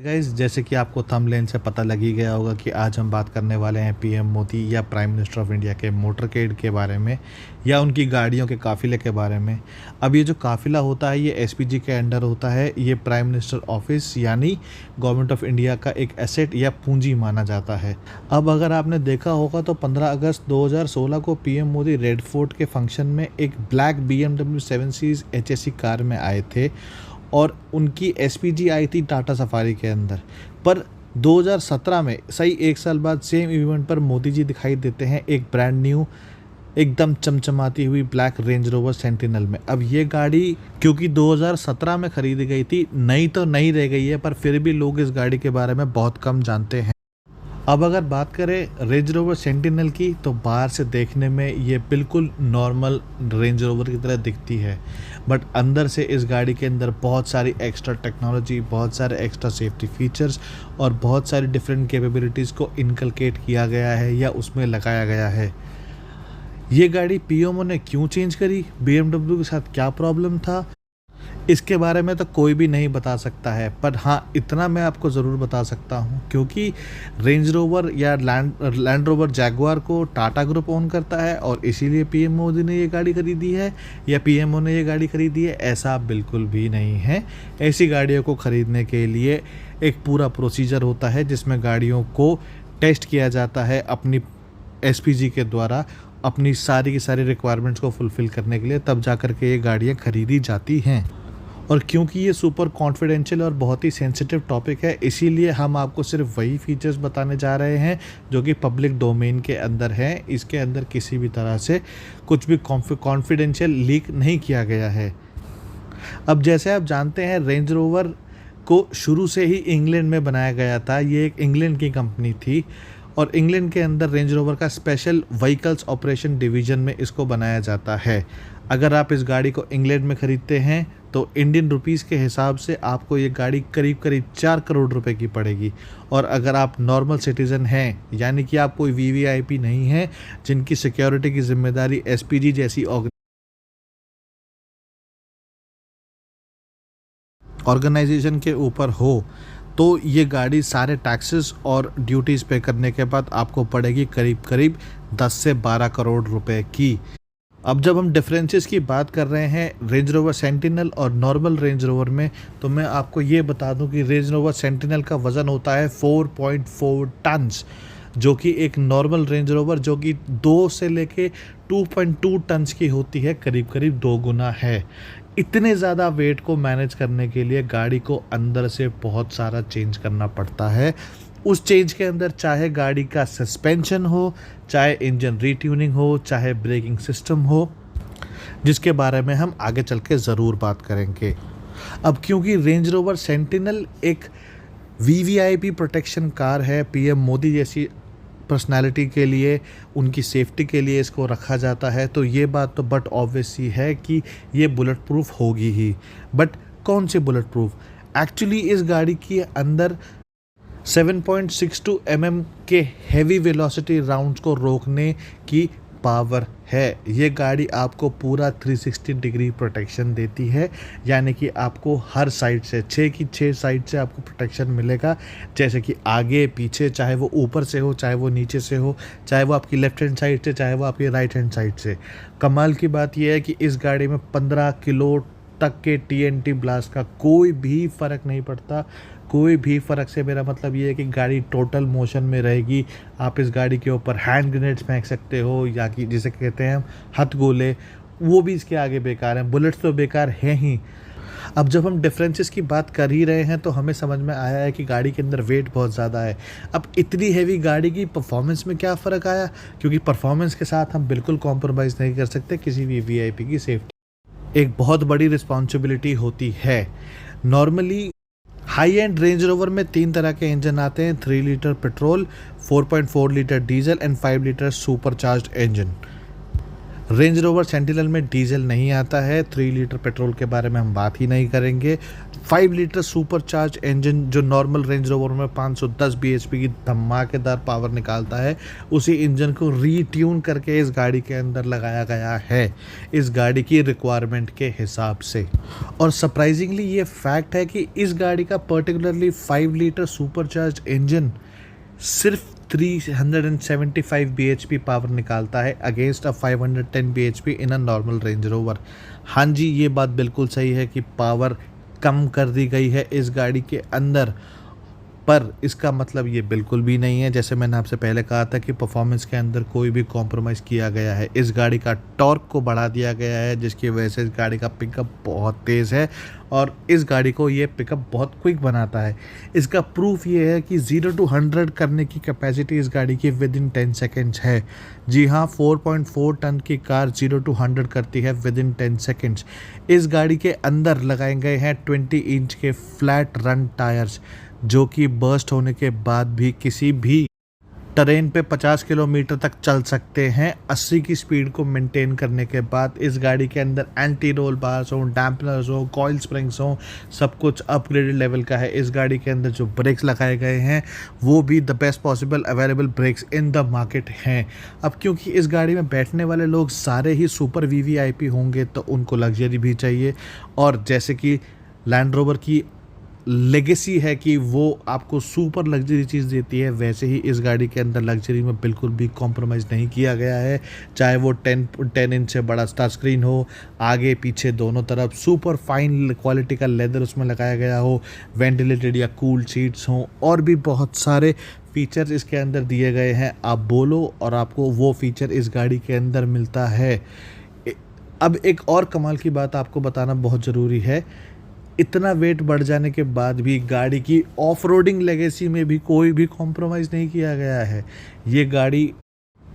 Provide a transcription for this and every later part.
Guys, जैसे कि आपको थंबनेल से पता लग ही गया होगा कि आज हम बात करने वाले हैं पीएम मोदी या प्राइम मिनिस्टर ऑफ इंडिया के मोटरकेड के बारे में या उनकी गाड़ियों के काफ़िले के बारे में। अब ये जो काफ़िला होता है ये एसपीजी के अंडर होता है। ये प्राइम मिनिस्टर ऑफिस यानी गवर्नमेंट ऑफ इंडिया का एक एसेट या पूंजी माना जाता है। अब अगर आपने देखा होगा तो 15 अगस्त 2016 को पीएम मोदी रेड फोर्ट के फंक्शन में एक black BMW 7 series HSE car में आए थे और उनकी एसपीजी आई थी टाटा सफारी के अंदर। पर 2017 में सही एक साल बाद सेम इवेंट पर मोदी जी दिखाई देते हैं एक ब्रांड न्यू एकदम चमचमाती हुई ब्लैक रेंज रोवर सेंटिनल में। अब ये गाड़ी क्योंकि 2017 में खरीदी गई थी, नई तो नहीं रह गई है, पर फिर भी लोग इस गाड़ी के बारे में बहुत कम जानते हैं। अब अगर बात करें रेंज रोवर सेंटिनल की तो बाहर से देखने में ये बिल्कुल नॉर्मल रेंज रोवर की तरह दिखती है, बट अंदर से इस गाड़ी के अंदर बहुत सारी एक्स्ट्रा टेक्नोलॉजी, बहुत सारे एक्स्ट्रा सेफ्टी फीचर्स और बहुत सारी डिफरेंट कैपेबिलिटीज़ को इनकलकेट किया गया है या उसमें लगाया गया है। ये गाड़ी पीएमओ ने क्यों चेंज करी, BMW के साथ क्या प्रॉब्लम था, इसके बारे में तो कोई भी नहीं बता सकता है। पर हाँ, इतना मैं आपको ज़रूर बता सकता हूँ क्योंकि रेंज रोवर या लैंड रोवर जैगुआर को टाटा ग्रुप ओन करता है और इसीलिए पीएम मोदी ने ये गाड़ी खरीदी है या पीएमओ ने ये गाड़ी खरीदी है, ऐसा बिल्कुल भी नहीं है। ऐसी गाड़ियों को ख़रीदने के लिए एक पूरा प्रोसीजर होता है जिसमें गाड़ियों को टेस्ट किया जाता है अपनी एसपीजी के द्वारा अपनी सारी की सारी रिक्वायरमेंट्स को फुलफ़िल करने के लिए, तब जा कर के ये गाड़ियाँ खरीदी जाती हैं। और क्योंकि ये सुपर कॉन्फिडेंशियल और बहुत ही सेंसिटिव टॉपिक है, इसीलिए हम आपको सिर्फ वही फीचर्स बताने जा रहे हैं जो कि पब्लिक डोमेन के अंदर हैं। इसके अंदर किसी भी तरह से कुछ भी कॉन्फिडेंशियल लीक नहीं किया गया है। अब जैसे आप जानते हैं, रेंज रोवर को शुरू से ही इंग्लैंड में बनाया गया था। ये एक इंग्लैंड की कंपनी थी और इंग्लैंड के अंदर रेंज रोवर का स्पेशल व्हीकल्स ऑपरेशन डिवीज़न में इसको बनाया जाता है। अगर आप इस गाड़ी को इंग्लैंड में ख़रीदते हैं तो इंडियन रुपीस के हिसाब से आपको ये गाड़ी करीब करीब 4 करोड़ रुपए की पड़ेगी। और अगर आप नॉर्मल सिटीज़न हैं, यानी कि आप कोई वीवीआईपी नहीं हैं जिनकी सिक्योरिटी की जिम्मेदारी एसपीजी जैसी ऑर्गेनाइजेशन के ऊपर हो, तो ये गाड़ी सारे टैक्सेस और ड्यूटीज़ पे करने के बाद आपको पड़ेगी करीब करीब 10 से 12 करोड़ रुपए की। अब जब हम डिफरेंसेस की बात कर रहे हैं रेंज रोवर सेंटिनल और नॉर्मल रेंज रोवर में, तो मैं आपको ये बता दूं कि रेंज रोवर सेंटिनल का वज़न होता है 4.4 टन्स, जो कि एक नॉर्मल रेंज रोवर जो कि 2 से लेके 2.2 टन्स की होती है, करीब करीब 2 गुना है। इतने ज़्यादा वेट को मैनेज करने के लिए गाड़ी को अंदर से बहुत सारा चेंज करना पड़ता है। उस चेंज के अंदर चाहे गाड़ी का सस्पेंशन हो, चाहे इंजन रीट्यूनिंग हो, चाहे ब्रेकिंग सिस्टम हो, जिसके बारे में हम आगे चल के ज़रूर बात करेंगे। अब क्योंकि रेंज रोवर सेंटिनल एक वीवीआईपी प्रोटेक्शन कार है, पीएम मोदी जैसी पर्सनालिटी के लिए, उनकी सेफ्टी के लिए इसको रखा जाता है, तो ये बात तो बट ऑब्वियस ही है कि ये बुलेट प्रूफ होगी ही। बट कौन सी बुलेट प्रूफ? एक्चुअली इस गाड़ी के अंदर 7.62 mm के हेवी वेलोसिटी राउंड्स को रोकने की पावर है। ये गाड़ी आपको पूरा 360 डिग्री प्रोटेक्शन देती है, यानी कि आपको हर साइड से 6 की 6 साइड से आपको प्रोटेक्शन मिलेगा, जैसे कि आगे पीछे, चाहे वो ऊपर से हो, चाहे वो नीचे से हो, चाहे वो आपकी लेफ्ट हैंड साइड से, चाहे वो आपकी राइट हैंड साइड से। कमाल की बात यह है कि इस गाड़ी में 15 किलो तक के TNT ब्लास्ट का कोई भी फ़र्क नहीं पड़ता। कोई भी फ़र्क से मेरा मतलब ये है कि गाड़ी टोटल मोशन में रहेगी। आप इस गाड़ी के ऊपर हैंड ग्रेनेड्स फेंक सकते हो, या कि जिसे कहते हैं हम हथ गोले, वो भी इसके आगे बेकार हैं। बुलेट्स तो बेकार हैं ही। अब जब हम डिफरेंसेस की बात कर ही रहे हैं तो हमें समझ में आया है कि गाड़ी के अंदर वेट बहुत ज़्यादा है। अब इतनी हैवी गाड़ी की परफॉर्मेंस में क्या फ़र्क आया, क्योंकि परफॉर्मेंस के साथ हम बिल्कुल कॉम्प्रोमाइज़ नहीं कर सकते किसी भी वीआईपी की सेफ्टी। एक बहुत बड़ी रिस्पॉन्सिबिलिटी होती है। Normally high and range rover में 3 तरह के इंजन आते हैं, 3 litre petrol, 4.4 litre diesel and 5 litre super charge engine. Range rover sentinel में डीजल नहीं आता है। 3 लीटर पेट्रोल के बारे में हम बात ही नहीं करेंगे। 5 लीटर सुपर चार्ज इंजन जो नॉर्मल रेंज रोवर में 510 bhp की धमाकेदार पावर निकालता है, उसी इंजन को रीट्यून करके इस गाड़ी के अंदर लगाया गया है इस गाड़ी की रिक्वायरमेंट के हिसाब से। और सरप्राइजिंगली ये फैक्ट है कि इस गाड़ी का particularly 5 litre super charge engine सिर्फ 375 bhp पावर निकालता है against a 510 bhp in a normal range rover. हाँ जी, ये बात बिल्कुल सही है कि पावर कम कर दी गई है इस गाड़ी के अंदर, पर इसका मतलब ये बिल्कुल भी नहीं है, जैसे मैंने आपसे पहले कहा था कि परफॉर्मेंस के अंदर कोई भी कॉम्प्रोमाइज़ किया गया है। इस गाड़ी का टॉर्क को बढ़ा दिया गया है, जिसकी वजह से इस गाड़ी का पिकअप बहुत तेज़ है और इस गाड़ी को ये पिकअप बहुत क्विक बनाता है। इसका प्रूफ ये है कि 0 to 100 करने की कैपेसिटी इस गाड़ी की विद इन 10 सेकेंड्स है। जी हाँ, 4.4 टन की कार 0 to 100 करती है विद इन 10 सेकेंड्स। इस गाड़ी के अंदर लगाए गए हैं 20 इंच के फ्लैट रन टायर्स, जो कि बर्स्ट होने के बाद भी किसी भी टरेन पे 50 किलोमीटर तक चल सकते हैं 80 की स्पीड को मेंटेन करने के बाद। इस गाड़ी के अंदर एंटी रोल बार्स हो, डैम्पनर्स हो, कॉइल स्प्रिंग्स हो, सब कुछ अपग्रेडेड लेवल का है। इस गाड़ी के अंदर जो ब्रेक्स लगाए गए हैं वो भी the best possible available brakes in the market हैं। अब क्योंकि इस गाड़ी में बैठने वाले लोग सारे ही सुपर वीवीआईपी होंगे, तो उनको लग्जरी भी चाहिए। और जैसे कि लैंड रोवर की लेगेसी है कि वो आपको सुपर लग्जरी चीज़ देती है, वैसे ही इस गाड़ी के अंदर लग्जरी में बिल्कुल भी कॉम्प्रोमाइज़ नहीं किया गया है। चाहे वो 10 इंच से बड़ा टच स्क्रीन हो, आगे पीछे दोनों तरफ सुपर फाइन क्वालिटी का लेदर उसमें लगाया गया हो, वेंटिलेटेड या कूल्ड सीट्स हों, और भी बहुत सारे फीचर्स इसके अंदर दिए गए हैं। आप बोलो और आपको वो फीचर इस गाड़ी के अंदर मिलता है। अब एक और कमाल की बात आपको बताना बहुत ज़रूरी है। इतना वेट बढ़ जाने के बाद भी गाड़ी की ऑफ रोडिंग लेगेसी में भी कोई भी कॉम्प्रोमाइज़ नहीं किया गया है। ये गाड़ी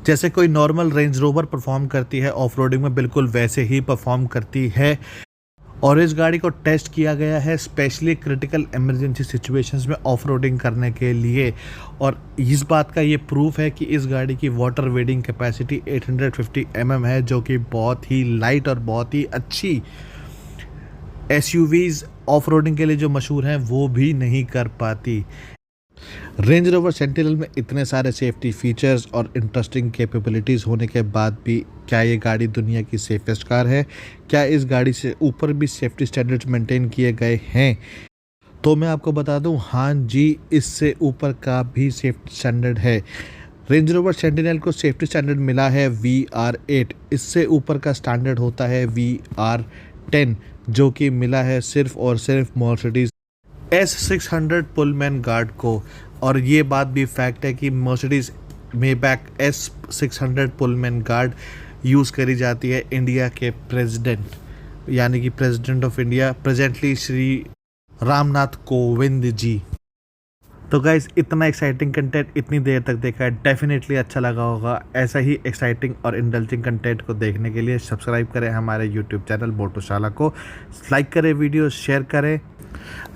जैसे कोई नॉर्मल रेंज रोवर परफॉर्म करती है ऑफ रोडिंग में, बिल्कुल वैसे ही परफॉर्म करती है। और इस गाड़ी को टेस्ट किया गया है स्पेशली क्रिटिकल इमरजेंसी सिचुएशंस में ऑफ रोडिंग करने के लिए। और इस बात का ये प्रूफ है कि इस गाड़ी की वाटर वेडिंग कैपेसिटी 850 mm है, जो कि बहुत ही लाइट और बहुत ही अच्छी एसयूवीज़ ऑफ रोडिंग के लिए जो मशहूर हैं वो भी नहीं कर पाती। रेंज रोवर सेंटिनल में इतने सारे सेफ्टी फीचर्स और इंटरेस्टिंग कैपेबिलिटीज़ होने के बाद भी क्या ये गाड़ी दुनिया की सेफेस्ट कार है? क्या इस गाड़ी से ऊपर भी सेफ्टी स्टैंडर्ड्स मेंटेन किए गए हैं? तो मैं आपको बता दूं, हाँ जी, इससे ऊपर का भी सेफ्टी स्टैंडर्ड है। रेंज रोवर सेंटिनल को सेफ्टी स्टैंडर्ड मिला है VR8। इससे ऊपर का स्टैंडर्ड होता है VR10, जो कि मिला है सिर्फ और सिर्फ मर्सिडीज S600 पुलमैन गार्ड को। और ये बात भी फैक्ट है कि Mercedes Maybach S600 Pullman Guard use करी जाती है इंडिया के प्रेसिडेंट, यानी कि president of India presently Shri Ramnath Kovind ji. तो गाइस, इतना एक्साइटिंग कंटेंट इतनी देर तक देखा है, डेफिनेटली अच्छा लगा होगा। ऐसा ही एक्साइटिंग और इंडल्जिंग कंटेंट को देखने के लिए सब्सक्राइब करें हमारे यूट्यूब चैनल मोटोशाला को, लाइक करें, वीडियो शेयर करें।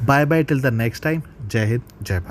Bye bye till the next time. जय हिंद, जय भारत।